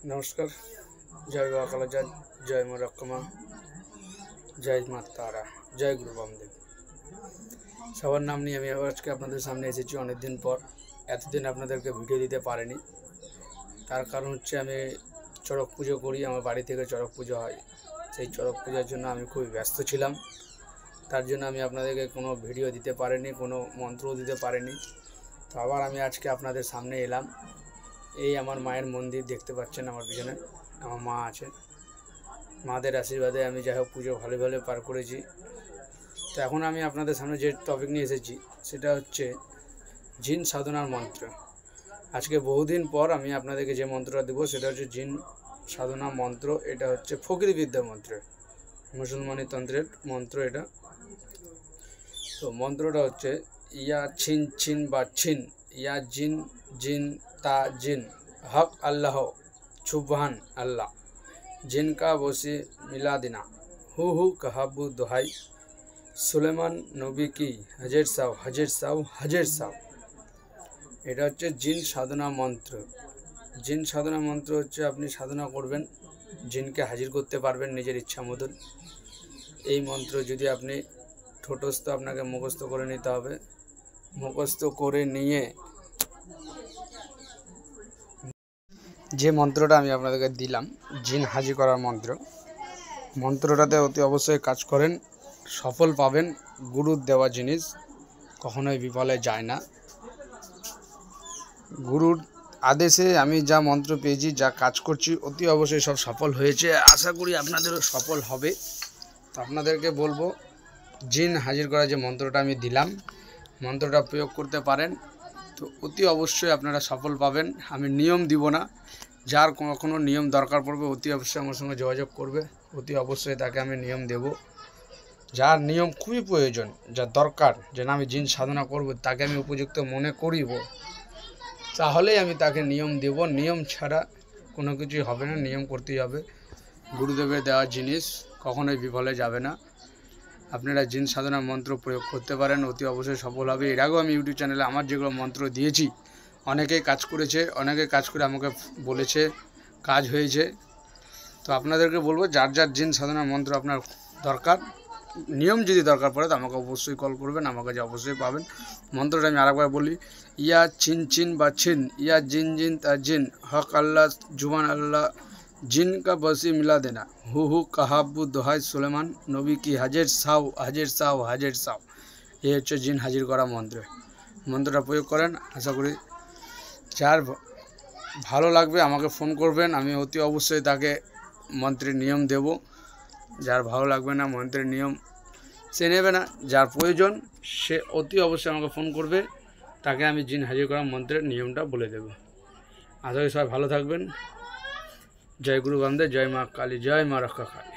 नमस्कार। जय बाबा कालाचाँद, जय माँ रक्कमा, जय माँ तारा, जय गुरु बामदेव। সবার নাম নিয়ে আমি আজকে আপনাদের সামনে এসেছি অনেক দিন পর। এতদিন আপনাদেরকে ভিডিও দিতে পারিনি, তার কারণ হচ্ছে আমি চড়ক পুজো করি, আমার বাড়ি থেকে চড়ক পুজো হয়। সেই চড়ক পূজার জন্য আমি খুবই ব্যস্ত ছিলাম, তার জন্য আমি আপনাদেরকে কোনো ভিডিও দিতে পারিনি, কোনো মন্ত্রও দিতে পারিনি। তো আবার আমি আজকে আপনাদের সামনে এলাম। এই আমার মায়ের মন্দির দেখতে পাচ্ছেন, আমার পিছনে আমার মা আছে। মাদের আশীর্বাদে আমি যাই হোক পুজো ভালো ভালো পার করেছি। তো এখন আমি আপনাদের সামনে যে টপিক নিয়ে এসেছি সেটা হচ্ছে জিন সাধনার মন্ত্র। আজকে বহুদিন পর আমি আপনাদেরকে যে মন্ত্রটা দেবো সেটা হচ্ছে জিন সাধনা মন্ত্র। এটা হচ্ছে ফকির বিদ্যার মন্ত্র, মুসলমানি তন্ত্রের মন্ত্র এটা। তো মন্ত্রটা হচ্ছে ইয়া ছিন ছিন বা ছিন, ইয়া জিন জিন তা জিন, হক আল্লাহ সুবহান আল্লাহ, জিনকা বসি মিলা দিনা, হু হু কাহাবু দোহাই, সুলেমান নবী কি হাজের সাও হাজের সাও হাজের সাও। এটা হচ্ছে জিন সাধনা মন্ত্র। জিন সাধনা মন্ত্র হচ্ছে আপনি সাধনা করবেন, জিনকে হাজির করতে পারবেন নিজের ইচ্ছা মতন। এই মন্ত্র যদি আপনি ঠোঁটস্থ আপনাকে মুখস্থ করে নিতে হবে। মুখস্থ করে নিয়ে যে মন্ত্রটা আমি আপনাদেরকে দিলাম জিন হাজির করার মন্ত্র, মন্ত্রটাতে অতি অবশ্যই কাজ করেন, সফল পাবেন। গুরুর দেওয়া জিনিস কখনোই বিফলে যায় না। গুরুর আদেশে আমি যা মন্ত্র পেয়েছি, যা কাজ করছি, অতি অবশ্যই সব সফল হয়েছে। আশা করি আপনাদেরও সফল হবে। তো আপনাদেরকে বলবো জিন হাজির করা যে মন্ত্রটা আমি দিলাম, মন্ত্রটা প্রয়োগ করতে পারেন তো অতি অবশ্যই আপনারা সফল পাবেন। আমি নিয়ম দিব না, যার কোনো নিয়ম দরকার পড়বে অতি অবশ্যই আমার সঙ্গে যোগাযোগ করবে, অতি অবশ্যই তাকে আমি নিয়ম দেব। যার নিয়ম খুবই প্রয়োজন, যা দরকার, যে না আমি জিন সাধনা করব, তাকে আমি উপযুক্ত মনে করিব, তাহলেই আমি তাকে নিয়ম দেব। নিয়ম ছাড়া কোনো কিছুই হবে না, নিয়ম করতেই হবে। গুরুদেবের দেওয়া জিনিস কখনোই বিফলে যাবে না। আপনারা জিন সাধনা মন্ত্র প্রয়োগ করতে পারেন, অতি অবশ্যই সফল হবে। এর আগেও আমি ইউটিউব চ্যানেলে আমার যেগুলো মন্ত্র দিয়েছি অনেকেই কাজ করেছে, অনেকে কাজ করে আমাকে বলেছে কাজ হয়েছে। তো আপনাদেরকে বলবো যার যার জিন সাধনা মন্ত্র আপনার দরকার, নিয়ম যদি দরকার পড়ে তো আমাকে অবশ্যই কল করবেন, আমার কাছে অবশ্যই পাবেন। মন্ত্রটা আমি আরেকবার বলি, ইয়া ছিন ছিন বা ছিন, ইয়া জিন জিন তা জিন, হক আল্লাহ জুবান আল্লাহ, জিনকা বসি মিলা দেনা, হু হু কাহাবু দোহাই, সুলেমান নবী কি হাজের সাও হাজের সাও হাজের সাও। এই হচ্ছে জিন হাজির করা মন্ত্র। মন্ত্রটা প্রয়োগ করেন, আশা করি যার ভালো লাগবে আমাকে ফোন করবেন, আমি অতি অবশ্যই তাকে মন্ত্রের নিয়ম দেব। যার ভালো লাগবে না, মন্ত্রের নিয়ম সে নেবে না, যার প্রয়োজন সে অতি অবশ্যই আমাকে ফোন করবে, তাকে আমি জিন হাজির করা মন্ত্রের নিয়মটা বলে দেব। আশা করি সবাই ভালো থাকবেন। জয় গুরু বামদেব, জয় মা কালী, জয় মা রক্ষা কালী।